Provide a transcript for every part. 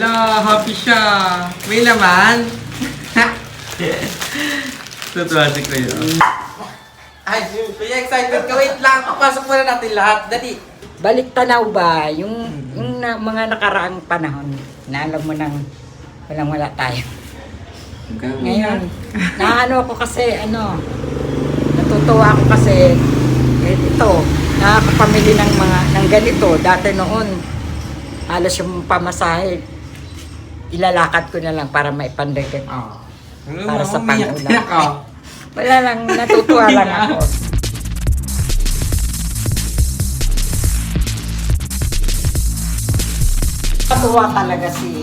Hello, happy siya. May laman. Tutuwa si Kuya. Ay, Kuya, excited ka. Wait lang. Pasok muna natin lahat. Dali. Balik tanaw ba? Mga nakaraang panahon na alam mo nang walang-wala tayo. Ngayon, naano ako kasi, natutuwa ako kasi, ito, nakakapamili ng ganito. Dati noon, halos yung pamasahe, ilalakad ko na lang para maipandagdag. Para sa pang-ulam. Wala lang, natutuwa lang ako. Natuwa talaga si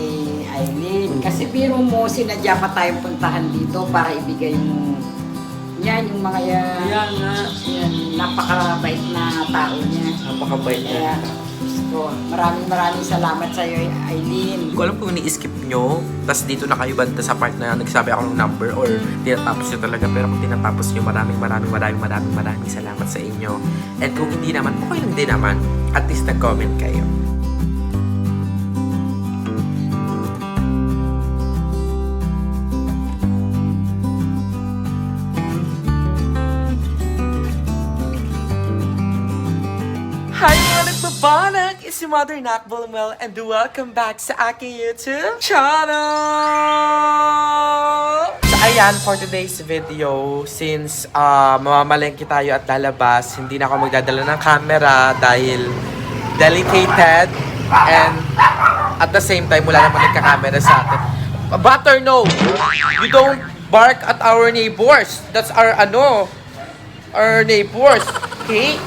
Aileen. Kasi biro mo, sinadya pa tayong puntahan dito para ibigay mo. Yan, yung mga yan, napakabait na tao niya. Napakabait niya. So, maraming salamat sa iyo, Aileen. Hindi ko alam kung ni-skip nyo, tapos dito na kayo banda sa part na nagsabi ako ng number or tinatapos nyo talaga. Pero kung tinatapos nyo, maraming salamat sa inyo. And kung hindi naman, okay lang din naman. At least nag-comment kayo. Hi mga nagbabanag! It's si Mother Nak Bulmel and welcome back sa aking YouTube channel! So ayan, for today's video, since mamamalengke tayo at lalabas, hindi na ako magdadala ng camera dahil delicate and at the same time, wala naman nagka-camera sa atin. Butter, no! You don't bark at our neighbors. That's our neighbors. Okay?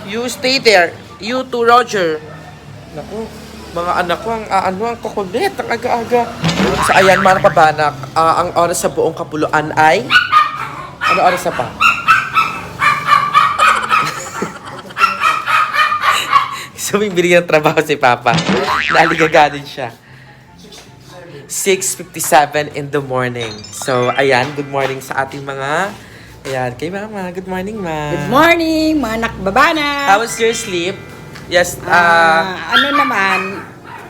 You stay there. You too, Roger. Naku, mga anak ko, ang kukulit, ang aga-aga. So, ayan, mga kabanak, ang oras sa buong kapuluan ay... Ano oras na pa? So, may binigyan ng trabaho si Papa. Naligaganin siya. 6:57 in the morning. So, ayan, good morning sa ating mga... Ayan, kay Mama. Good morning, Ma. Good morning, mga nakbabana. How was your sleep? Yes,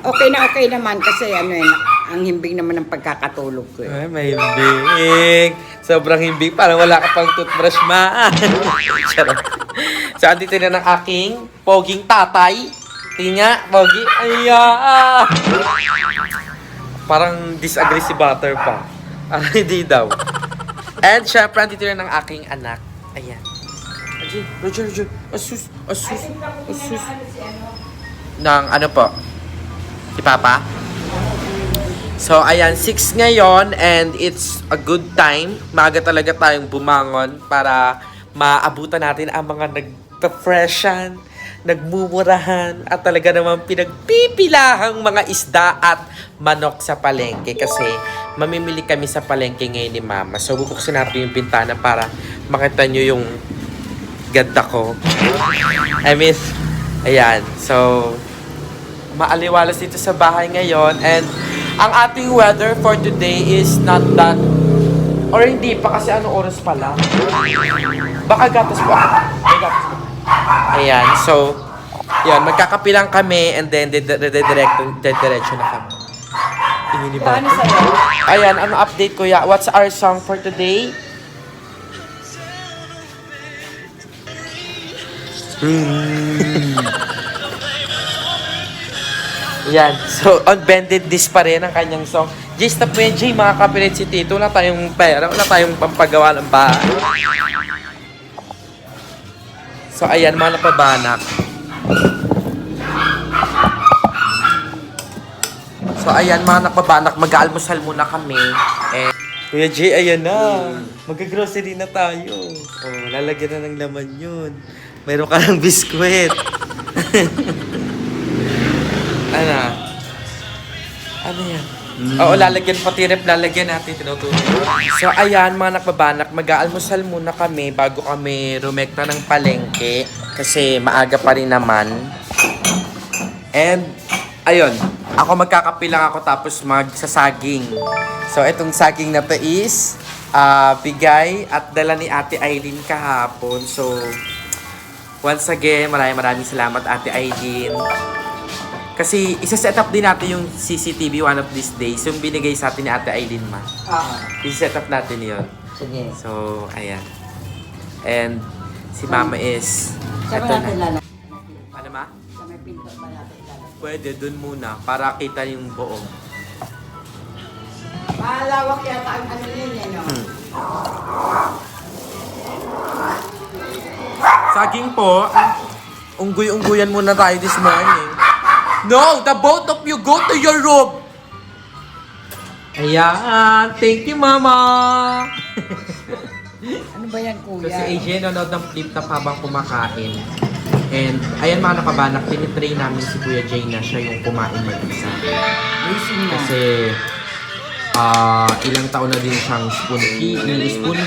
Okay naman kasi ang himbing naman ng pagkakatulog ko. Ay, may himbing. Sobrang himbing. Parang wala ka pang toothbrush, Ma. Charot. So, andito na ng aking poging tatay. Tingnan, pogi. Ayan. Parang disagree si Butter pa. Hindi daw. And syempre, andito rin ng aking anak. Ayan. Roger. Asus. Ng ano po? Si Papa? So, ayan. 6 ngayon and it's a good time. Maaga talaga tayong bumangon para maabutan natin ang mga nagpa-freshan, nagmumurahan, at talaga naman pinagpipilahang mga isda at manok sa palengke kasi mamimili kami sa palengke ngayon ni Mama. So, bubuksan natin yung bintana para makita nyo yung ganda ko. Ayan. So, maaliwalas dito sa bahay ngayon. And, ang ating weather for today is not that, or hindi pa kasi anong oras pala. Baka gatas pa. Ayan. So, yan. Magkakapilang kami and then diretso na kami. Tingin ni Bata. Ayan, ano update ko ya? What's our song for today? Yan. So, on bended disc pa rin ang kanyang song. Stop mo yan, Jay. Mga kapilit si Tito. Wala tayong pera. Wala tayong pampagawa ng bahay. So, ayan, mga napabanak. So, ayan, mga napabanak. Mag-aalmusal muna kami. Kuya Jay, ayan na. Mag-grocery na tayo. Oh, lalagyan na ng laman yun. Mayroon ka ng biskwit. Ano yan? Oo, lalagyan pati rep, lalagyan natin, tinutulog. So, ayan, mga nakbabanak, mag-aalmusal muna kami bago kami rumekta ng palengke. Kasi maaga pa rin naman. And, ayun, ako magkakapilang ako tapos magsasaging. So, itong saging na to is bigay at dala ni Ate Aileen kahapon. So, once again, maraming salamat Ate Aileen. Kasi isa-set up din natin yung CCTV one of these days. Yung binigay sa atin ni Ate Aileen ma. Oo. Isa-set up natin yun. Sige. So, ayan. And si Mama is... Saan eto natin na. lalagay? Ano ma? Sa may pinto ba natin lalagay? Pwede, dun muna. Para kita yung buo. Malawak yata ang ano yun eh, no? Saging po. Unggoy-unggoyan muna tayo this morning. No! The both of you go to your room! Ayan! Thank you, Mama! Ano ba yan, So, kuya? si AJ nanonood ng flip top habang kumakain. And, ayan mga nakabanak, tinitrain namin si Kuya Jay na siya yung kumain mag-isa. Racing na. Kasi, ilang taon na din siyang spoon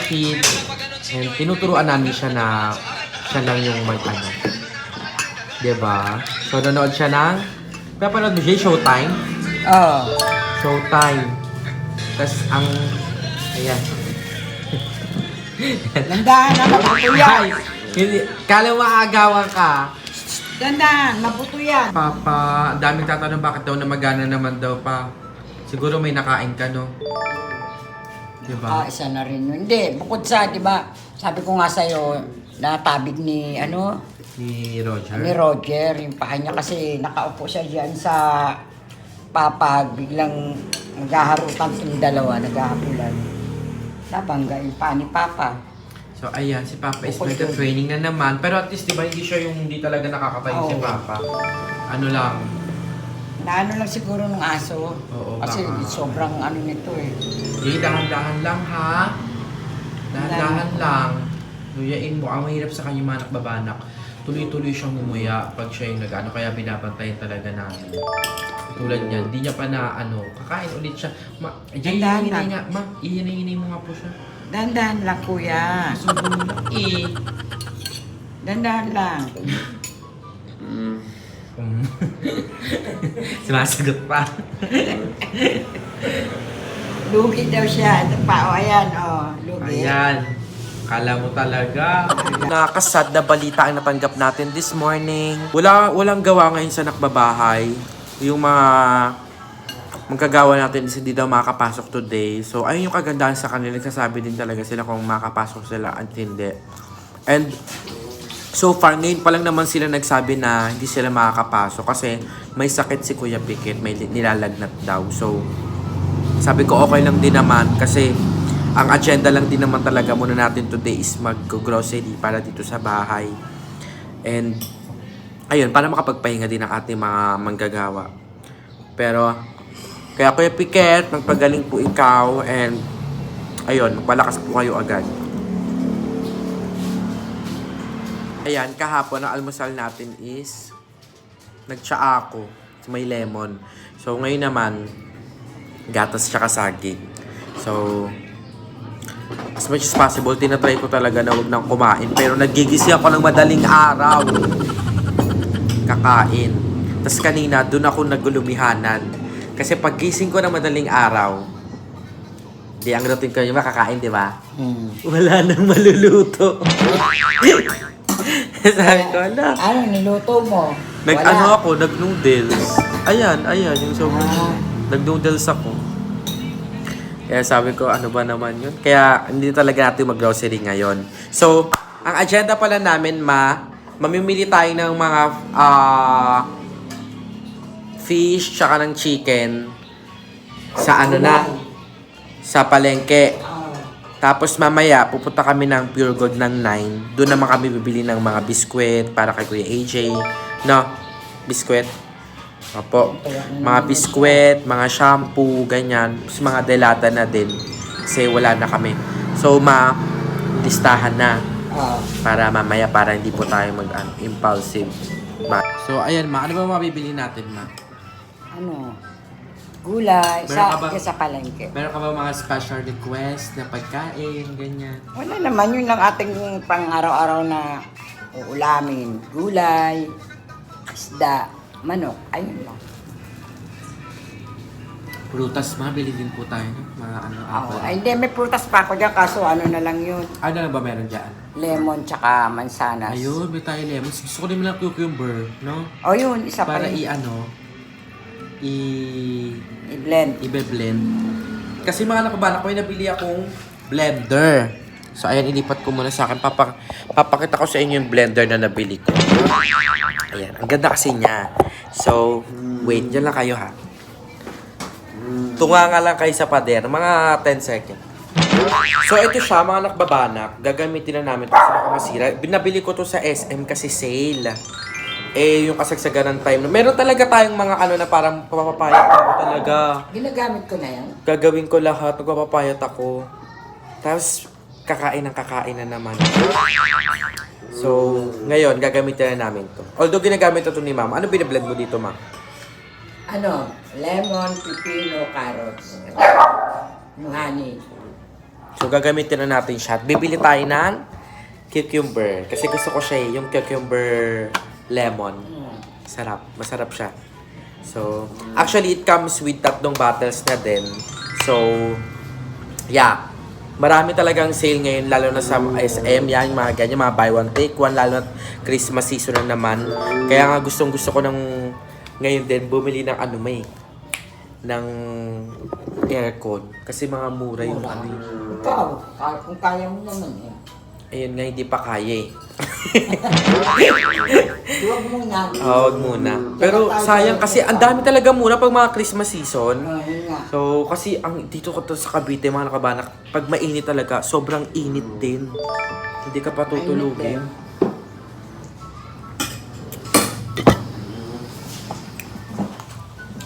feed. And, tinuturuan namin siya na siya lang yung mag-ano. Diba? So, nanood siya ng, papanood mo siya, Showtime? Oo. Showtime. Tapos, ang, ayan. Dandahan na, mabuto yan. Hindi, kala maagawan ka. Dandahan, mabuto yan. Papa, ang daming tatanong bakit daw namagana naman daw pa. Siguro may nakain ka, no? Diba? Isa na rin yun. Hindi, bukod sa, di ba, sabi ko nga sa'yo, natabig ni, Ni Roger. ni Roger, yung paa niya kasi nakaupo siya dyan sa papag, biglang naghaharutan yung dalawa, naghahabulan. Nabangga yung paa ni Papa. So, ayan, si Papa is Bukod mega dun. training na naman. Pero at least, di ba, hindi siya yung hindi talaga nakakatayo si Oo. Papa. Ano lang. Naano lang siguro ng aso. Oo, Kasi baka. sobrang ano nito eh. Jay, dahan-dahan lang, ha? Dahan-dahan lang. Nuyain mo. Ang mahirap sa kanya mga nakbabanak. Tuloy-tuloy siyang umuya pag siya yung nag-ano. Kaya binabantayan talaga namin. Tulad niyan, di niya pa na kakain ulit siya. Jay, Dahan-dahan hinay lang. nga. Ma, ihinay mo nga po siya. Dandahan lang kuya. Sobrang laki. Dandahan lang. Sumasagot pa. Lugi daw siya. Ito pa, o ayan, o. Lugi. Ayan. Kala mo talaga. Nakakasad na balita ang natanggap natin this morning. Walang gawa ngayon sa nakbabahay. Yung mga magkagawa natin is hindi daw makakapasok today. So, ayun yung kagandahan sa kanila. Nagsasabi din talaga sila kung makakapasok sila at hindi. And, so far, ngayon pa lang naman sila nagsabi na hindi sila makakapasok kasi may sakit si Kuya Pikit, may nilalagnat daw. So, sabi ko okay lang din naman kasi ang agenda lang din naman talaga muna natin today is mag-grocery para dito sa bahay. And, ayun, para makapagpahinga din ang ating mga manggagawa. Pero, kaya Kuya Piket, magpagaling po ikaw and ayun, magpalakas po kayo agad. Ayan, kahapon ang almusal natin is nagtsaa ako. May lemon. So, ngayon naman, gatas tsaka saging. So, as much as possible, tinatry ko talaga na huwag nang kumain. Pero nagigising ako ng madaling araw. Kakain. Tapos kanina, dun ako nagulumihanan. Kasi pag gising ko ng madaling araw, di ang routine ko yung makakain, di ba? Wala nang maluluto. Sabi ko, ala. Ano, niluto mo? Nag-ano ako, nag-noodles. Ayan, yung sobrang. Ah. Nag-noodles ako. Kaya sabi ko, ano ba naman yun? Kaya hindi talaga natin mag-grocery ngayon. So, ang agenda pala namin, mamimili tayo ng mga fish tsaka ng chicken sa sa palengke. Tapos mamaya, pupunta kami ng Pure Gold ng 9. Doon naman kami bibili ng mga biskwit para kay Kuya AJ. No? Biskwit? Opo. Mga biskwit, mga shampoo, ganyan. Tapos mga delata na din. Kasi wala na kami. So, listahan na. Para mamaya, para hindi po tayo mag-impulsive. So, ayan ano ba mabibili natin, ma? Ano? Gulay. Meron ka ba- Sa palengke. Meron ka ba mga special request na pagkain, ganyan? Wala naman, yun lang ating pang araw-araw na uulamin. Gulay, isda, manok, ayun lang. Prutas, mabili din po tayo, no? Mga apple. Ay, hindi, may prutas pa ako dyan, kaso ano na lang yun. Ano na ba meron dyan? Lemon tsaka mansanas. Ayun, may tayo lemons. Gusto ko din lang cucumber, no? O yun, isa pa Para rin. I-blend. i-blend. Kasi mga nakabanak, may nabili akong blender. So, ayan, ilipat ko muna sa akin. Papakita ko sa inyo yung blender na nabili ko. Ayan, ang ganda kasi niya. So, wait, dyan lang kayo ha. Tunga nga lang kayo sa pader, mga 10 seconds. So, ito siya, mga nakbabanak. Gagamitin na namin ito sa baka masira. Binabili ko to sa SM kasi sale. Yung kasagsagan ng time. Meron talaga tayong mga ano na parang papapayat ako talaga. Ginagamit ko na yan. Gagawin ko lahat, magpapapayat ako. Tapos, kakain na naman. So, ngayon, gagamitin na namin to. Although, ginagamit ito ni Ma'am. Ano binablend mo dito, Ma'am? Ano? Lemon, pipino, carrots. Yung honey. So, gagamitin na natin siya. At bibili tayo ng cucumber. Kasi gusto ko siya yung cucumber lemon. Sarap. Masarap siya. So, actually, it comes with 3 bottles na din. So, yeah. Marami talagang sale ngayon, lalo na sa SM, yan, mga ganyan, mga buy one, take one, lalo na Christmas season na naman. Kaya nga gusto ko ng ngayon din, bumili ng ng aircon. Kasi mga mura yung Ikaw, kung kaya mo naman eh. Ayun nga, hindi pa kaya eh. Huwag muna. Huwag muna. Pero sayang kasi, ang dami talaga muna pag mga Christmas season. Yun nga. So, kasi dito ko sa Cavite, mga nakabanak, pag mainit talaga, sobrang init din. Hindi ka pa tutulugin.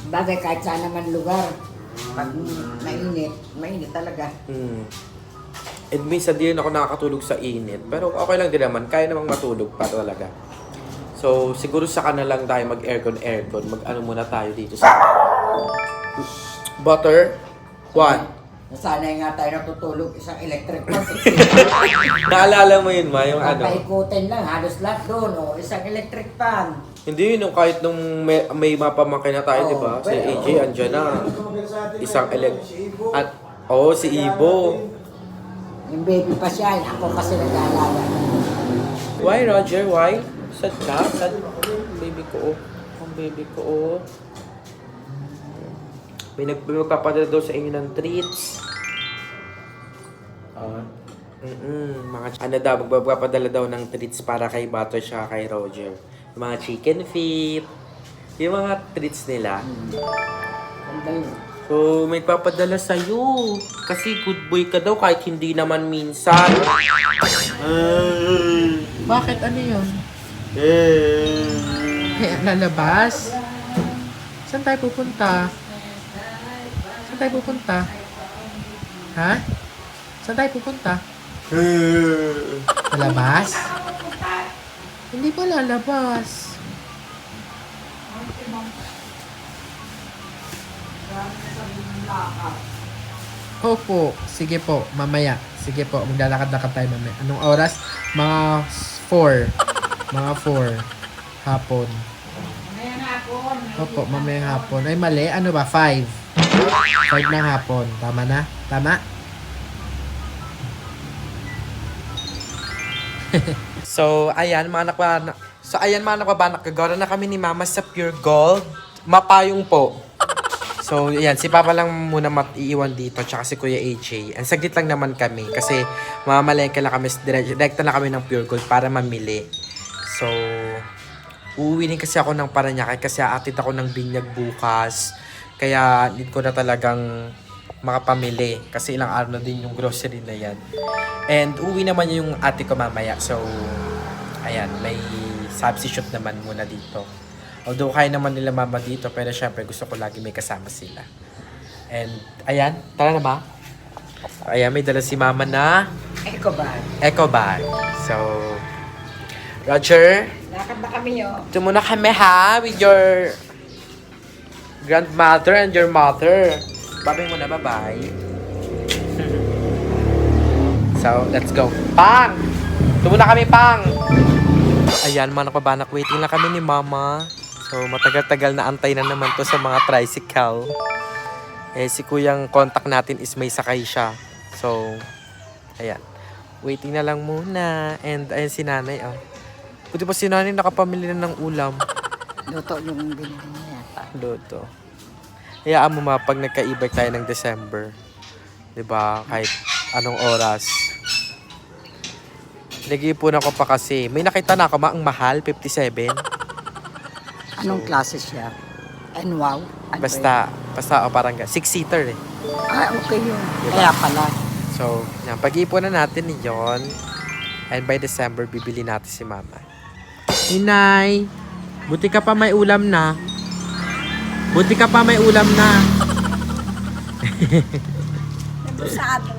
Bagay kahit saan naman lugar. Pag mainit talaga. And minsan din ako nakakatulog sa init. Pero okay lang din naman. Kaya namang matulog pa talaga. So, siguro saka na lang tayo mag-aircon. Mag-ano muna tayo dito sa... Butter. 1. Nasanay nga tayo natutulog isang electric fan. Naalala mo yun, Ma? Yung ano? Paikutin lang, halos lahat doon. O, isang electric fan. Hindi yun. Kahit nung may mapamangkin na tayo, di ba? Si AJ, andyan na. Isang si Ibo. Yung baby pa siya, ako kasi nag-aalaga. Why, Roger? Why? Sad ka? Sad baby ko, oh. Ang baby ko, oh. May magpapadala daw sa inyo ng treats. Magpapadala daw ng treats para kay Butter siya kay Roger. Yung mga chicken feet. Yung mga treats nila. So, may papadala sa'yo. Kasi good boy ka daw kahit hindi naman minsan. Bakit? Ano yun? Lalabas? Saan tayo pupunta? Ha? Saan tayo pupunta? Lalabas? Hindi pa lalabas. Opo. Sige po, mamaya. Sige po, maglalakad-lakad tayo mamaya. Anong oras? Mga 4. Mga 4. Hapon. Mamayang hapon. Opo, mamayang hapon. Ay, mali. Ano ba? 5. 5 ng hapon. Tama na? Tama? So, ayan mga nakbabanak. Gagawin na kami ni Mama sa Pure Gold. Mapayong po. So, ayan, si Papa lang muna iiwan dito, tsaka si Kuya AJ. And saglit lang naman kami, kasi mamalengke lang kami, direkta na kami ng Pure Gold para mamili. So, uuwi din kasi ako ng Paranaque, kasi aatid ako ng binyag bukas. Kaya, need ko na talagang makapamili, kasi ilang araw na din yung grocery na yan. And, uuwi naman yung ate ko mamaya. So, ayan, may substitute naman muna dito. Although kaya naman nila mama dito, pero syempre gusto ko lagi may kasama sila. And ayan, tara na ba? Ayan, may dala si mama na eco bag. So, Roger, Lakad na kami yun. ito muna kami ha, with your grandmother and your mother. Babay mo na, bye-bye. So, let's go. Pang! Ito muna kami, Pang! Ayan, mga nakabanak, waiting lang kami ni mama. So, matagal-tagal na antay na naman to sa mga tricycle. Si kuyang contact natin is may sakay siya. So, ayan. Waiting na lang muna. And, ayan si nanay, oh. Buti pa si nanay nakapamili na ng ulam. Luto yung binili niya yata. Luto. Hayaan mo pag nagka-e-bike tayo ng December. 'Di ba? Kahit anong oras. Nag-iipon ako pa kasi. May nakita na ako ang mahal, 57. Anong klase siya? And wow. Ano Basta parang 6-seater eh. yun? Ah, okay yun. Diba? Kaya pala. So, yan, pag-iipunan natin yon. And by December, bibili natin si Mama. Inay, buti ka pa may ulam na. Buti ka pa may ulam na. Nabusado.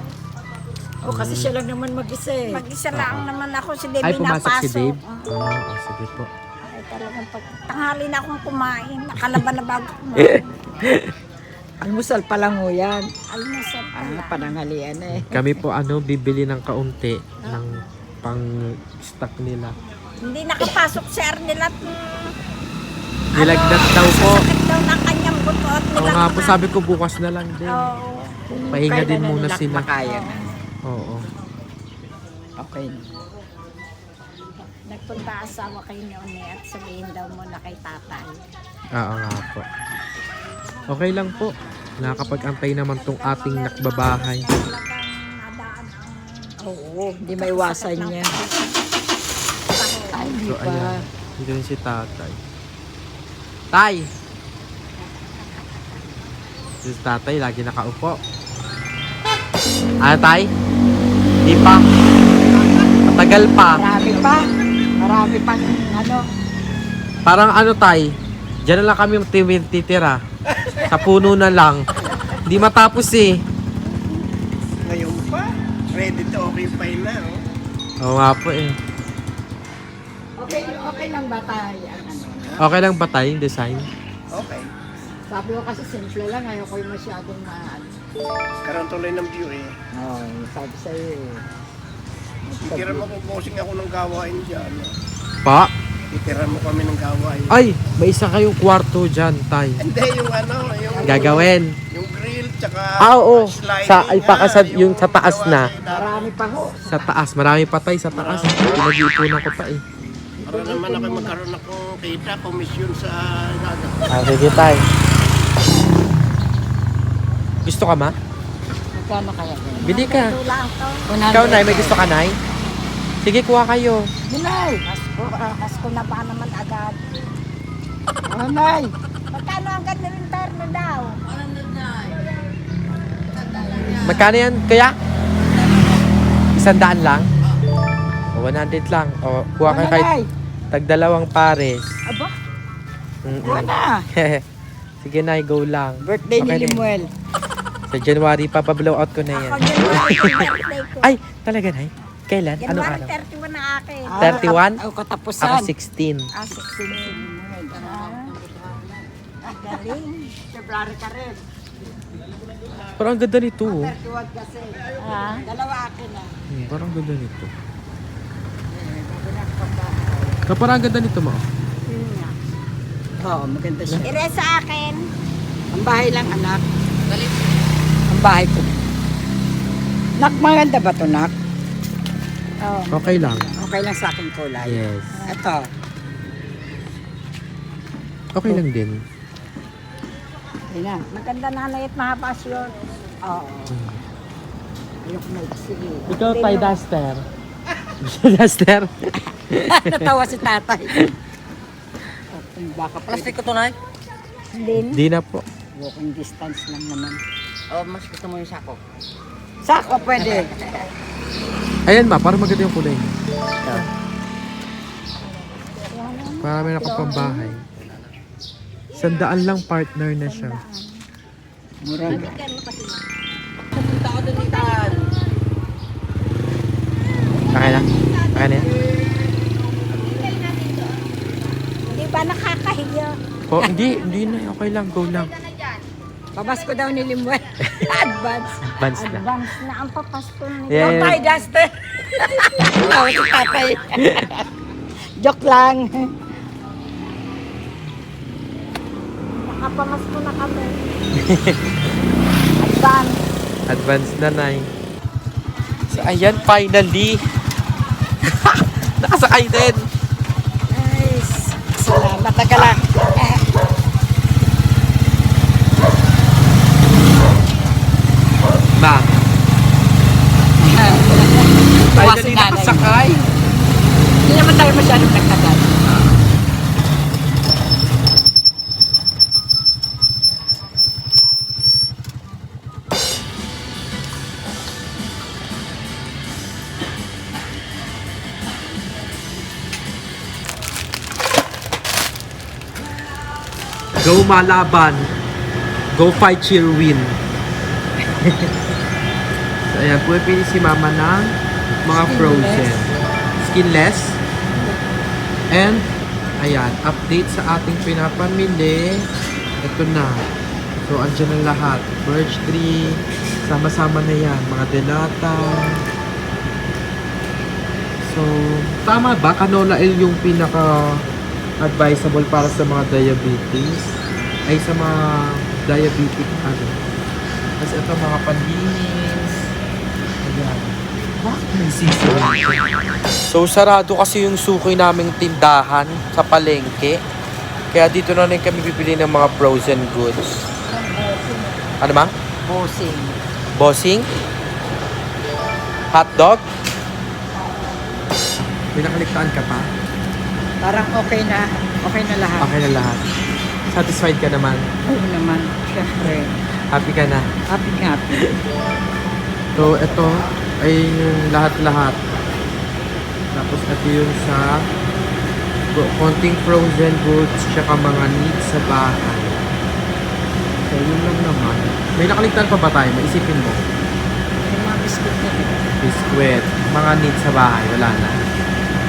Oh, kasi siya lang naman mag-isa eh. Mag-isa lang naman ako, si Dave Ay, pumasok si napasok. Dave. Sige po. Ay, talagang pag tanghali na akong kumain, nakalaban na bago kumain. Almusal pa lang ho yan. Almusal pala. Pananghalian eh. Kami po bibili ng kaunti ng pang-stock nila. Hindi nakapasok si Arnel at Nilagnat daw po. sakit daw ng kanyang buto at Oo nga po, nilagnat. sabi ko bukas na lang din. Oo. Pahinga din Kailan muna nila sila. Makaya na. Oo. Okay na. Nagpunta asawa kay Neone at sabihin daw muna kay tatay. Oo nga po. Okay lang po. Nakakapag-antay naman tong ating nakbabahay. Talagang nadaan ang Oo, hindi may iwasan niya. Ay, di So, ba? ayan. Dito rin si tatay. Tay! Si tatay lagi nakaupo. Tay? Di pa. Matagal pa. Marami pa. Marami pang ano. Parang tay? Diyan na lang kami titira. Sa puno na lang. Di matapos eh. Ngayon pa, ready to occupy na. Oh. Oo nga po eh. Okay lang ba tayo? Ano? Okay lang ba tayo yung design? Okay. Sabi ko kasi simple lang. Ayoko yung masyadong maano. Karoon tuloy ng view eh. Oo, sabi sa'yo eh. Titira mo kung posing ako ng gawain dyan. Pa? Titira mo kami ng gawain. Ay! May isa kayong kwarto dyan, tay. Hindi, yung yung... Gagawin. Yung grill, tsaka Oo. sliding. Sa, ipakasad yung sa taas na. Marami pa ho. Sa taas. Marami pa tay sa taas. Pinag-iipunan ko pa eh. Para naman ako magkaroon akong kita, komisyon sa gagawin. Sige tay. Gusto ka ma? Magkano kaya? Bili ka. tulang to. Ikaw nay, may gusto ka nay? Sige, kuha kayo. Nay! Pasko na ba naman agad? Oh, Nay! Magkano ang ganda ng terno daw? Magkano yan, kaya? 100 lang? O 100 lang. O, kuha ka Ano, kahit Nay? tagdalawang pares. Aba, Mm-mm. buwan na. Sige nay, go lang. Birthday Okay na ni yun. Limuel. Sa January pa, pa-blow out ko na yan. Ako January yung birthday ko. Ay, talaga nay? Kailan? Anong January araw? 31 na akin. 31? Oh, katapusan. Ako 16. Ah, 16 ni Limuel. Ah, galing. February ka rin. Parang ang ganda nito. Oh. 31 kasi. Ah, Dalawa akin na. Parang ang ganda nito. Parang ang ganda nito mo. yun nga. Oo, maganda siya. Ire sa akin. Ang bahay lang, anak. Ang bahay ko. Nak, maganda ba to, Nak? Oh. Okay lang. Okay lang sa akin kulay. Yes. Ito. Okay lang din. Yun na. Maganda nanay at mahapasyon. Oo. Ayoko na. Sige. Ikaw, Tay Duster. Duster? Natawa si tatay. Baka plastic ko to, Nay. Din. Di na po. Walking distance lang naman. Oh, mas gusto mo yung sako. Sako pwede. Ayan ma, parang maganda yung kulay. Para may nakapambahay. 100 lang partner na siya. Mura. Punta ko doon itan. Okay na? Okay na yan? Di ba nakakahiya? Oh, hindi na. Okay lang, go lang. Pabasko daw ni Limuel. Advance. Advance na. Advance na ang papasko ni Yeah. Don't buy duster. Tawa si tatay. Joke lang. Nakapamasko na kami. Advance. Advance na, Nay. So, ayan, finally. Nakasakay din. Nice. Salamat. Taga lang. Tuwa si nanay. nakasakay. Hindi naman tayo masyadong nagtagal. Go Malaban. Go fight, cheer, win. So, ayan, pumipili si Mama ng mga frozen. Skinless. And, ayan, update sa ating pinapamili. Ito na. So, andyan ang lahat. Birch tree. Sama-sama na yan. Mga delata. So, tama ba? Canola oil yung pinaka-advisable para sa mga diabetes? Ay, sa mga diabetic ano. Kasi ito mga panlinis. Ayan. Bakit may season? So, sarado kasi yung suki naming tindahan sa palengke. Kaya dito na rin kami bibili ng mga frozen goods. Ano ba? Bossing. Bossing? Hotdog? May nakaligtaan ka pa? Parang okay na lahat. Okay na lahat. Satisfied ka naman? Oo naman, syempre. Happy ka na? Happy. So, ito ay yung lahat-lahat. Tapos, ito yung sa konting frozen goods tsaka mga needs sa bahay. So, yun lang naman. May nakaligtaan pa ba tayo? Maisipin mo. Yung mga biscuit na rin. Biskwit. Mga needs sa bahay. Wala na.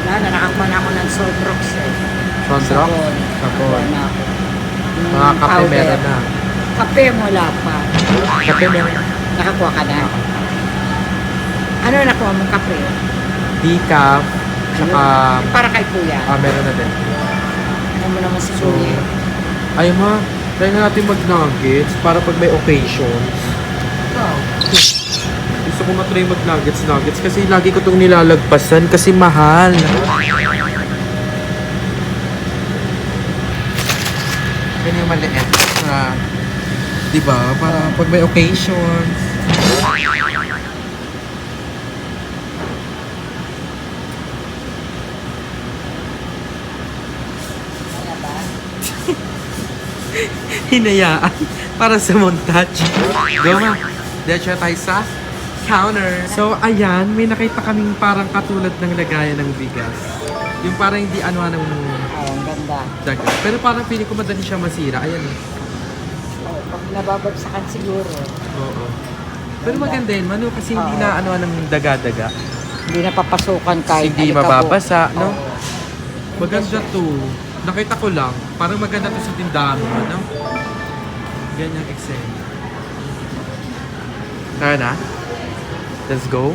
Wala na, nakakuha na ako ng Sodrox eh. Sondrox? Sabon. Sabon. Na ako. Yung Mga kape powder. meron na. Kape wala pa. Kape meron na. Nakakuha ka na. Ano nakuha mong kape? Decaf. Tsaka, Para kay kuya. meron na din. Ano mo naman si So, kuya? ay ma, try na natin mag-nuggets para pag may occasion. Gusto ko matry mag-nuggets kasi lagi ko itong nilalagpasan kasi mahal. Yan yung maliit na, di ba? Para pag may occasions. Hinayaan para sa montage. Go ma. Diretso tayo sa counter. So, ayan, may nakita kaming parang katulad ng lagayan ng bigas. Yung parang hindi ano ng Ay, ang ganda. dagat. Pero parang feeling ko madali siya masira. Ayan eh. Oh, pag nababagsakan siguro, Oo. Pero maganda yun, Manu, kasi hindi Oo. na ano ng daga-daga. hindi napapasukan kahit Hindi alikabok. mababasa, no? Oo. Maganda to. Nakita ko lang. Parang maganda to sa tindahan mo, ano? Ganyang eksena. Tara na. Let's go.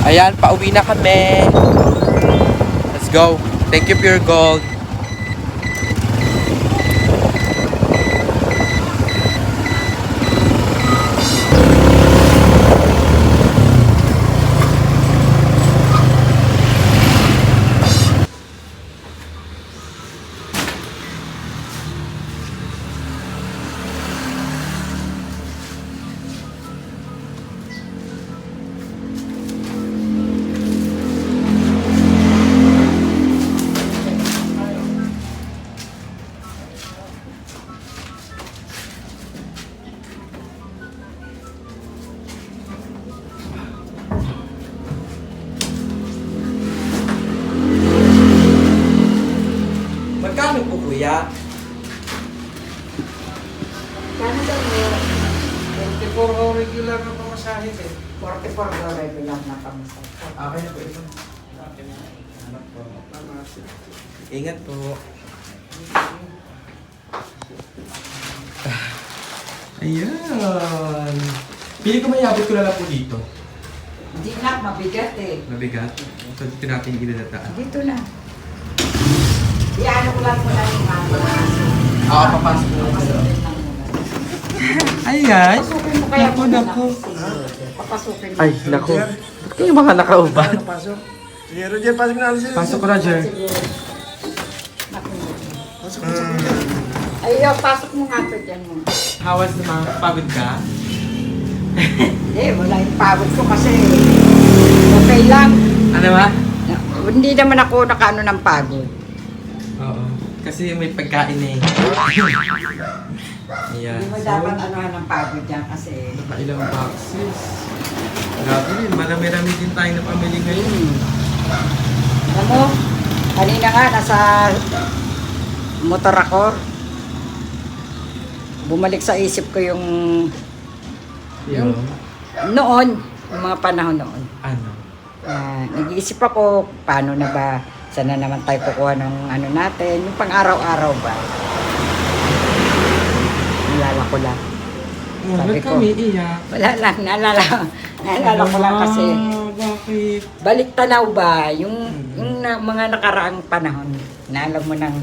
Ayan, pauwi na kami. Let's go. Thank you, Pure Gold. Magkano po, kuya? Kano daw mo? 24 regular na pamasahin eh. 44 daw regular na kami sa Okay na po ito. Ingat po. Ayan. Pili ko mayabot ko na lang po dito. Hindi na, mabigat eh. Mabigat. So dito natin ginadataan. Dito na. Iano ko lang muna yung mga aso. Oo, papasok ko lang sa loob. Ayan. Papasukin mo kaya Naku, muna. naku. Papasukin mo. Ay, naku. Ba't kayo mga nakauban? Sige, Roger, pasok na alis. Pasok ko, Roger. Ay, pasok mo nga to dyan mo. Hawas naman, pagod ka? Wala yung pagod ko kasi okay lang. Ano ba? Hindi naman ako nakaano ng pagod. Oo. Kasi may pagkain eh. Ayan. Hindi mo dapat anuhan ng pagod dyan kasi Nakailang boxes. Grabe din, marami-rami din tayo na pamili ngayon. alam mo, kanina nga nasa motor ako. Bumalik sa isip ko yung Yung, noon, yung mga panahon noon. ano? Nag-iisip ako, paano na ba, saan na naman tayo kukuha ng ano natin, yung pang-araw-araw ba. Nalala ko lang. Sabi Huwag ko, kami iyak. wala lang, naalala ko lang kasi, Bakit? balik tanaw ba, yung mga nakaraang panahon, na alam mo nang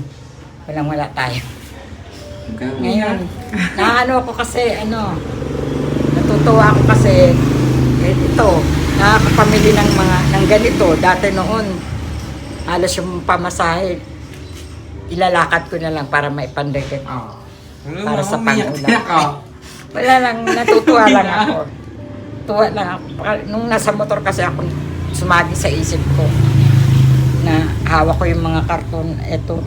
wala tayo. Ngayon, naano ako kasi, natutuwa ako kasi, ito, nakakapamili ng ganito. Dati noon, halos yung pamasahe, ilalakad ko na lang para maipandagin. Para sa pangulam. Wala lang, natutuwa lang ako. Tuwa lang ako. Nung nasa motor kasi ako, sumagi sa isip ko na hawak ko yung mga karton. Eto,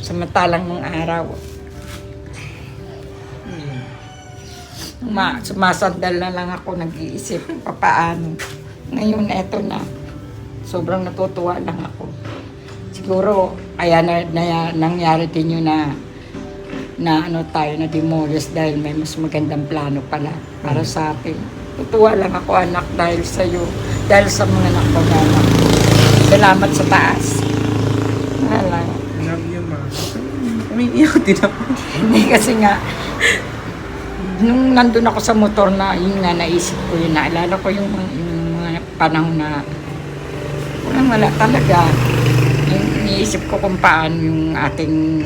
samantalang ng araw. Sumasandal na lang ako, nag-iisip papaano. Ngayon, eto na. Sobrang natutuwa lang ako. Siguro, kaya nangyari din yun na tayo na demolish dahil may mas magandang plano pala para sa atin. Tutuwa lang ako, anak, dahil sa iyo, dahil sa mga anak ko, anak. Salamat sa taas. Wala. Love you, ma. Umiiyak din ako. Hindi kasi nga, nung nandun ako sa motor na, yun nga, naisip ko yun, naalala ko yung mga panahon na wala talaga. Yung iniisip ko kung paano yung ating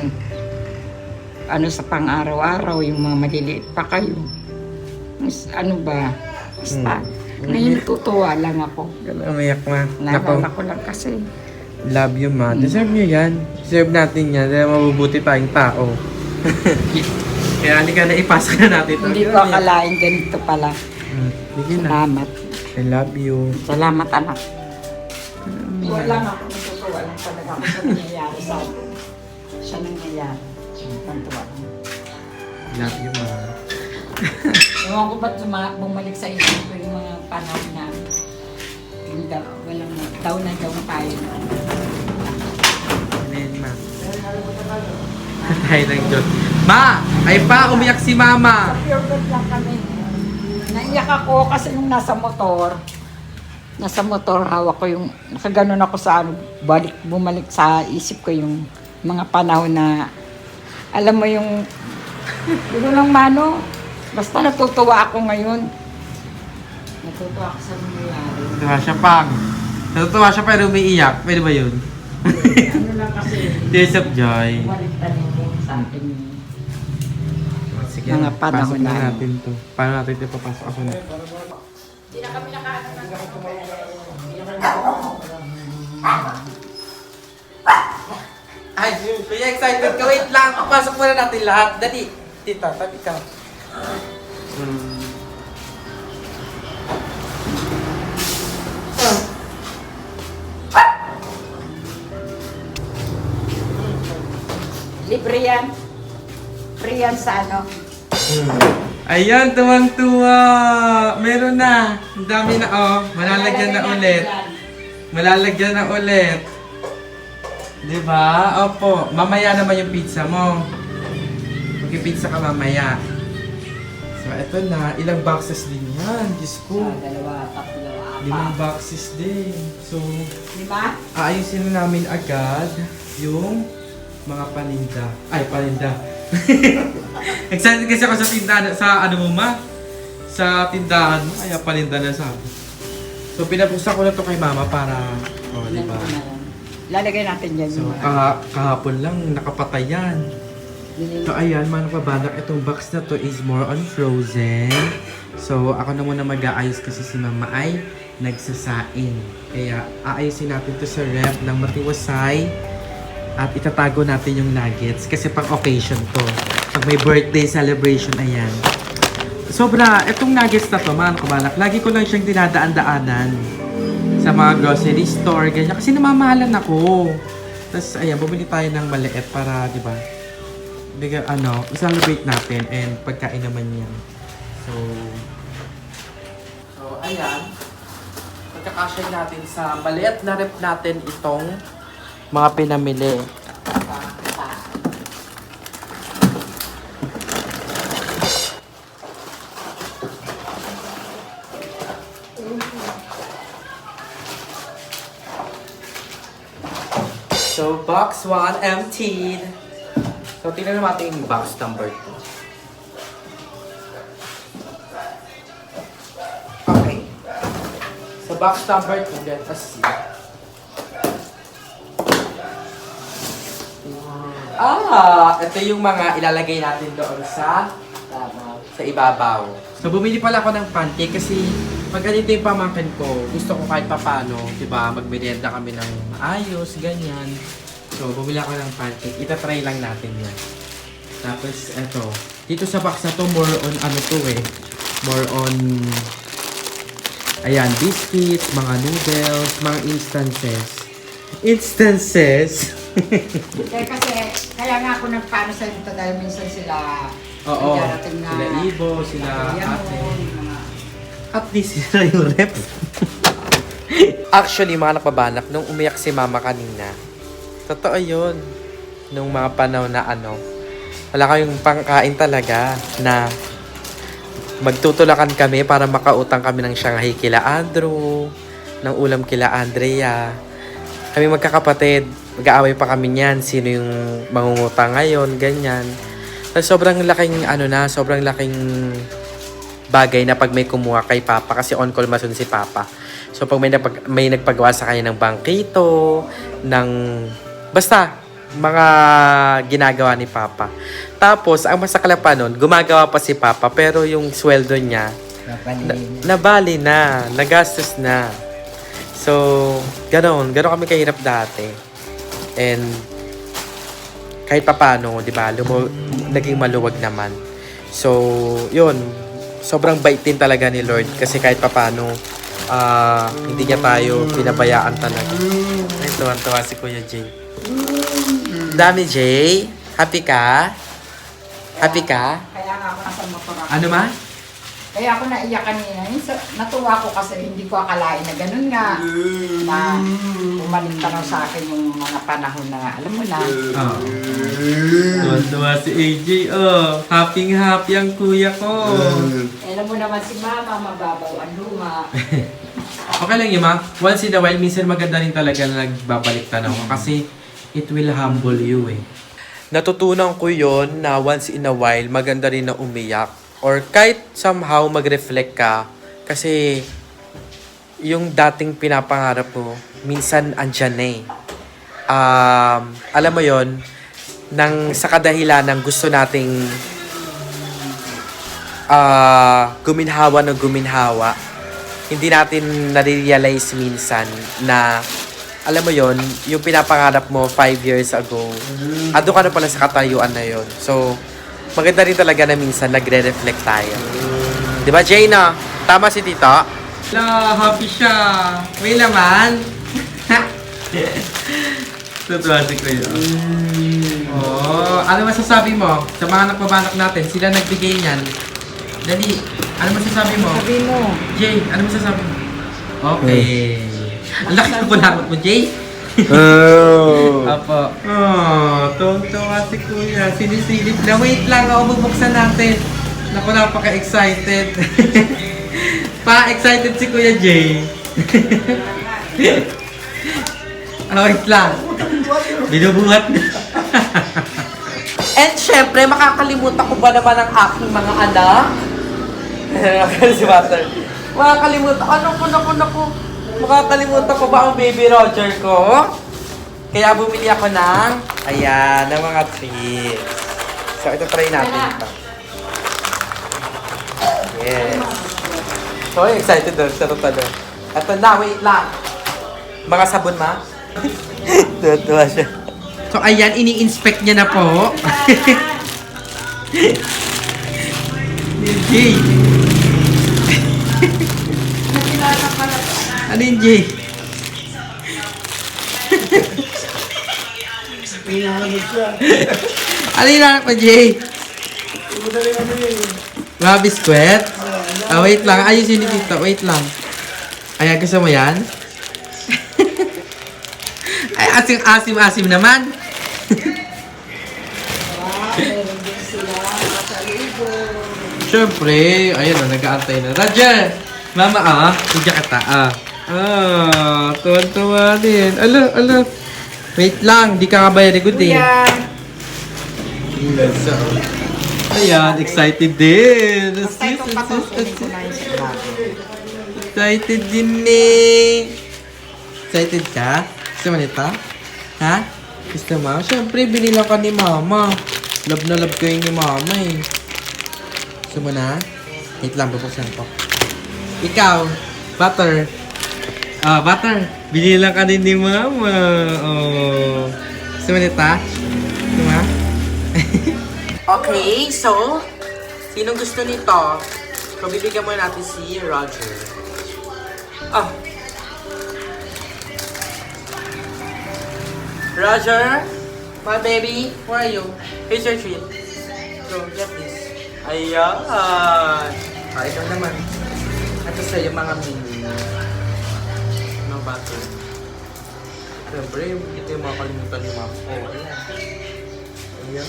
sa pang-araw-araw, yung mga maliliit pa kayo. Ano ba? Basta. Ngayon, tutuwa lang ako. Umiyak, ma. Naalala ko lang kasi. Love you, ma. Deserve nyo yan. Deserve natin yan. Dahil mabubuti tayong tao. Kaya hindi ka na ipasok na natin ito. Hindi ko akalain ganito pala. Sige na. Salamat. I love you. Salamat, anak. Tuwa lang ako. Natutuwa lang talaga ako sa nangyayari sa atin. Siya nangyayari. Tantuwa lang. Love you, ma. Ewan ko ba't bumalik sa isip ko yung mga panahon na walang daw na tayo. Amen, ma. Tayo ng Diyos. Ma! Ay pa! Umiyak si mama! Sa pure gold lang kami. Naiyak ako kasi nung nasa motor, hawak ko yung, nakaganon ako sa bumalik sa isip ko yung mga panahon na, alam mo yung, yun lang mano, basta natutuwa ako ngayon. Natutuwa ako sa nangyayari. Natutuwa siya pang. Natutuwa siya pero umiiyak. Pwede ba yun? Ano lang kasi, Tears of joy. balik tayo sa akin. Sige, Mga panahon pasok na na. natin to. Paano natin ito papasok ako na? Hindi na kami nakaano ng Ay, kaya excited ka. Wait lang. Pasok muna natin lahat. Dali. Tita, tabi ka. libre yan. Free yan sa ano. Ayan, tuwang-tuwa. Meron na. Ang dami na, oh. Malalagyan na ulit. Malalagyan na ulit. Diba? Opo. Mamaya naman yung pizza mo. Mag-pizza ka mamaya. So, eto na. Ilang boxes din yan. Diyos ko. Dalawa, tatlo, Limang boxes din. So, Diba? aayusin na namin agad yung mga paninda. Ay, paninda. Excited kasi ako sa tindahan, sa ano mo ma? Sa tindahan mo, kaya paninda na sabi. So, pinapuksan ko na to kay mama para, oh, di ba? Lalagay natin dyan So, yung mga. kahapon lang, nakapatay yan. So, ayan, mga kabanak, itong box na to is more on frozen. So, ako na muna mag-aayos kasi si mama ay nagsasain. Kaya aayusin natin to sa ref ng matiwasay at itatago natin yung nuggets kasi pang occasion to. Pag may birthday celebration, ayan. Sobra, itong nuggets na to, mga kabalak, lagi ko lang siyang dinadaan-daanan sa mga grocery store, ganyan. Kasi namamahalan ako. Tapos, ayan, bumili tayo ng maliit para, di ba, i-celebrate natin and pagkain naman yan. So, ayan. Pagkakasya natin sa maliit na rep natin itong mga pinamili. So, box 1 emptied. So, tingnan natin yung box number 2. Okay. So, box number 2, let us see. Ito yung mga ilalagay natin doon sa ibabaw. So, bumili pala ako ng pancake kasi pag ganito yung pamangkin ko, gusto ko kahit papano, diba, magmerienda kami ng maayos, ganyan. So, bumili ako ng pancake. Itatry lang natin yan. Tapos, eto. Dito sa box na to, more on ano to eh. More on, ayan, biscuits, mga noodles, mga instances. Instances? Kaya nga ako nagpaano sa ito dahil minsan sila Oo. darating na Sila Ibo, sila yan ate. mga At least sila yung rep. Actually, mga napabanak, nung umiyak si mama kanina, totoo yun. Nung mga panahon na wala kayong pangkain talaga na magtutulakan kami para makautang kami ng Shanghai kila Andrew, ng ulam kila Andrea. Kami magkakapatid, mag-aaway pa kami niyan, sino yung mangungutang ngayon, ganyan. Sobrang laking sobrang laking bagay na pag may kumuha kay Papa kasi on call masun si Papa. So pag may nagpagawa sa kanya ng bangkito, ng basta mga ginagawa ni Papa. Tapos ang masakla pa nun, gumagawa pa si Papa pero yung sweldo niya nabali na, nagastos na. So, ganon kami kahirap dati. And kahit papano, 'di ba? Naging maluwag naman. So, 'yun. Sobrang bait din talaga ni Lord kasi kahit papano hindi niya tayo pinabayaan talaga. Ay, tuwan-tuwa si Kuya Jay. Dami, Jay. Happy ka? Happy ka? Kaya nga ako nasa motor ako. Ano ma? Kaya ako naiyak kanina. Natuwa ko kasi hindi ko akalain na ganun nga. Na umalik tanaw sa akin yung mga panahon na alam mo na. Tuwan-tuwa si AJ. Happy ang kuya ko. Alam mo naman si Mama, mababaw ang luma. Okay lang yun, ma. Once in a while, minsan maganda rin talaga na nagbabalik tanaw ka kasi it will humble you eh. Natutunan ko yon na once in a while, maganda rin na umiyak. Or kahit somehow mag-reflect ka kasi yung dating pinapangarap mo, minsan andyan na eh. Alam mo yon sa kadahilan ng gusto nating guminhawa ng guminhawa, hindi natin nare-realize minsan na alam mo yon yung pinapangarap mo 5 years ago, ando ka na pala sa katayuan na yon. So, maganda rin talaga na minsan nagre-reflect tayo. Di ba, Jay, no? Tama si Tito? Happy siya. May laman. Tutuwa si Kuya. Ano masasabi mo? Sa mga nagpabanak natin, sila nagbigay niyan. Dali, ano masasabi mo? Sabi mo. Jay, ano masasabi mo? Okay. Ang laki ng kulakot mo, Jay. Apo. Tuwa si Kuya. Sinisilip na. Wait lang, bubuksan natin. Naku, napaka-excited. Pa-excited si Kuya Jay. Wait lang. Binubuhat na. And syempre, makakalimutan ko ba naman ang aking mga anak? Si Master. Makakalimutan. Naku. Makakalimutan ko ba ang baby Roger ko? Kaya bumili ako ng, ayan, ng mga treats. So, ito try natin ito. Yes. So, excited doon sa totoo. Eto na, wait lang. Mga sabon, ma? Tuwa siya. So, ayan, ini-inspect niya na po. Jay. Ano yun, Jay? Ano yung nanak pa, Jay? Mga biskwet? Wait lang. Ayusin ni Tito. Wait lang. Ayan, gusto mo yan? Ay, asim-asim naman. Siyempre, ayun na, nag-aantay na. Roger! Mama, tudya kita, tuwan-tuwa din. Ala. Wait lang, di ka kabay good eh. So, ayan, excited din. Excited din eh. Excited ka? Gusto mo nito? Ha? Gusto mo? Siyempre, binilang ka ni Mama. Love na love kayo ni Mama eh. Gusto mo na? Wait lang, bubuksan ko. Ikaw, butter. Butter. Binilang ka din ni Mama. Oh. Gusto mo nito? Gusto mo? Okay, so, sinong gusto nito? So, bibigyan mo natin si Roger. Roger, my baby, where are you? Here's your treat. Go, get this. Ayan. Ikaw naman. Ito sa'yo mga mini. Mga bato. Siyempre, ito yung mga kalimutan ni Mama. Ayan.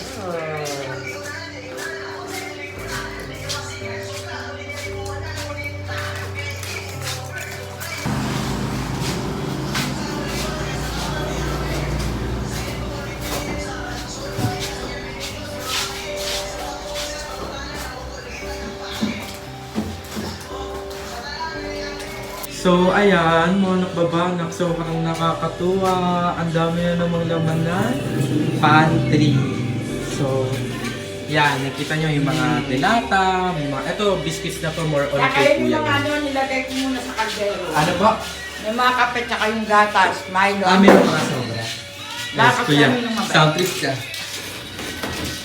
So, ayan, mga nakbabanak. So, parang nakakatuwa. Ang dami na namang laman na pantry. So, yan. Nakita nyo yung mga delata. Ito, biscuits na to more on kay Kaya Kuya. yung mga nilagay ko muna sa kaldero. Ano po? Yung mga kape tsaka yung gatas, Milo. Meron mga sobra. Dapat Kuya. kami ng mabait. Sound trip siya.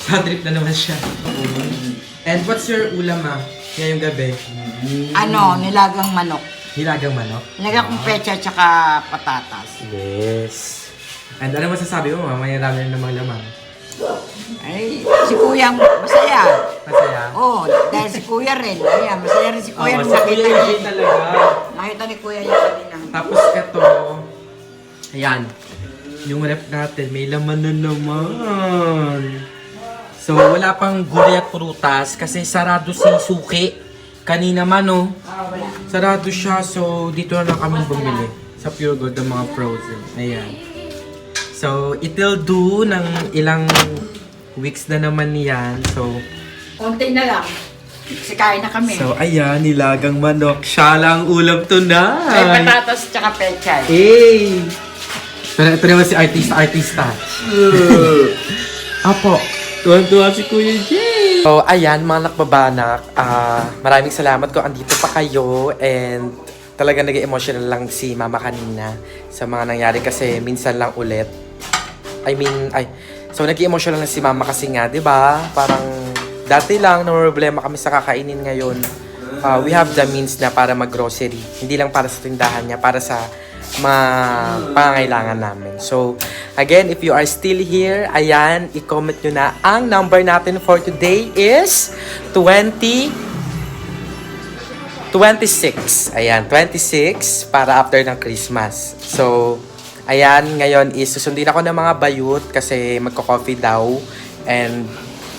Sound trip na naman siya. And what's your ulam, ma? Ngayong gabi? Nilagang manok. Hilagang manok? Nilagay kong pecha tsaka patatas. Yes. And ano masasabi mo, ma? May rami na namang laman. Ay, si Kuya masaya. Masaya? Oo, dahil si Kuya rin. Ayan, masaya rin si Kuya. Sa Kuya Eugene talaga. Nakita ni Kuya yung kanina. Tapos ito, ayan, yung rep natin, may laman na naman. So, wala pang gulay at prutas kasi sarado si Suki. Kanina man, oh. Sarado siya, so dito na lang kami bumili sa Pure Gold ng mga frozen. Ayan. So, it'll do ng ilang weeks na naman yan. So, Konti na lang. Kasi kain na kami. so ayan, nilagang manok. Siya lang ulam May tonight. patatas tsaka pecha. Hey! Pero ito naman si artista. Apo, tuwan-tuwa si Kuya Jay. So, ayan, mga nakbabanak. Maraming salamat ko andito pa kayo. And talaga nag-emotional lang si Mama kanina sa mga nangyari kasi minsan lang ulit. So nag-emotional lang si Mama kasi nga, di ba? Parang dati lang, no problema kami sa kakainin ngayon. We have the means na para mag-grocery. Hindi lang para sa tindahan niya, para sa mga pangangailangan namin. So, again, if you are still here, ayan, i-comment nyo na. Ang number natin for today is 26. Ayan, 26 para after ng Christmas. So, ayan, ngayon is susundin ako ng mga bayut kasi magko-coffee daw. And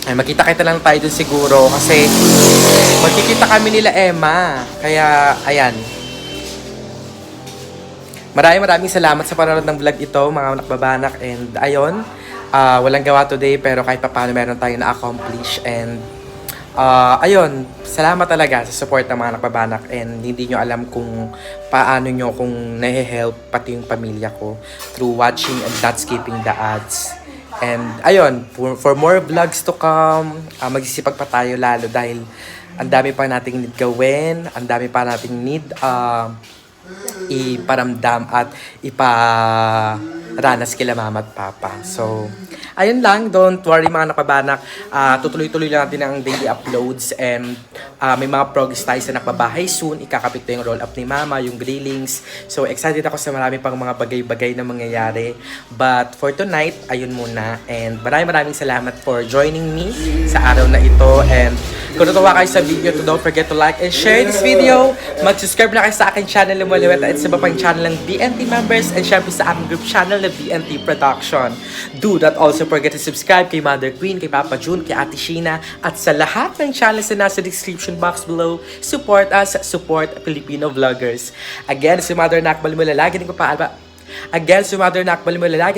ay, magkita-kita lang tayo dun siguro kasi magkikita kami nila Emma. Kaya, ayan. Maraming salamat sa panonood ng vlog ito, mga nakbabanak. And ayun, walang gawa today pero kahit paano meron tayong na-accomplish. And ayun, salamat talaga sa support ng mga nakbabanak. And hindi nyo alam kung paano nyo kung nahe-help pati yung pamilya ko through watching and not skipping the ads. And ayun, for more vlogs to come, magsisipag pa tayo lalo dahil ang dami pa nating need gawin, ang dami pa nating need iparamdam at iparanas kila mama at papa. So, ayun lang. Don't worry mga nakabanak. Tutuloy-tuloy lang natin ang daily uploads and may mga progress tayo sa nakbabahay soon. Ikakapit na yung roll up ni mama, yung grillings. So, excited ako sa marami pang mga bagay-bagay na mangyayari. But for tonight, ayun muna. And maraming salamat for joining me sa araw na ito. And kung natuwa kayo sa video to, don't forget to like and share this video. Mag-subscribe na kayo sa aking channel Lumaliwet at sa iba pang channel ng BNT members and syempre sa aking group channel na BNT Production. Do not also forget to subscribe kay Mother Queen, kay Papa June, kay Ate Sheena at sa lahat ng channels na nasa description box below. Support us, support Filipino vloggers. Again, si Mother Nakbalimula, lagi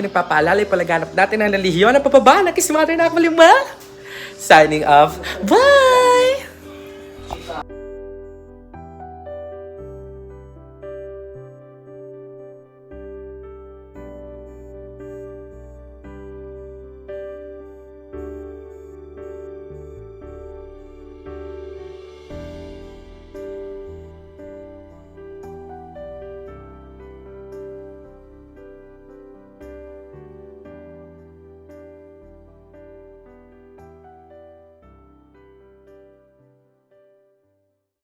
nagpapaalala palaganap natin ang relihiyon ng papabana kay si Mother Nakbalimula. Signing off. Bye!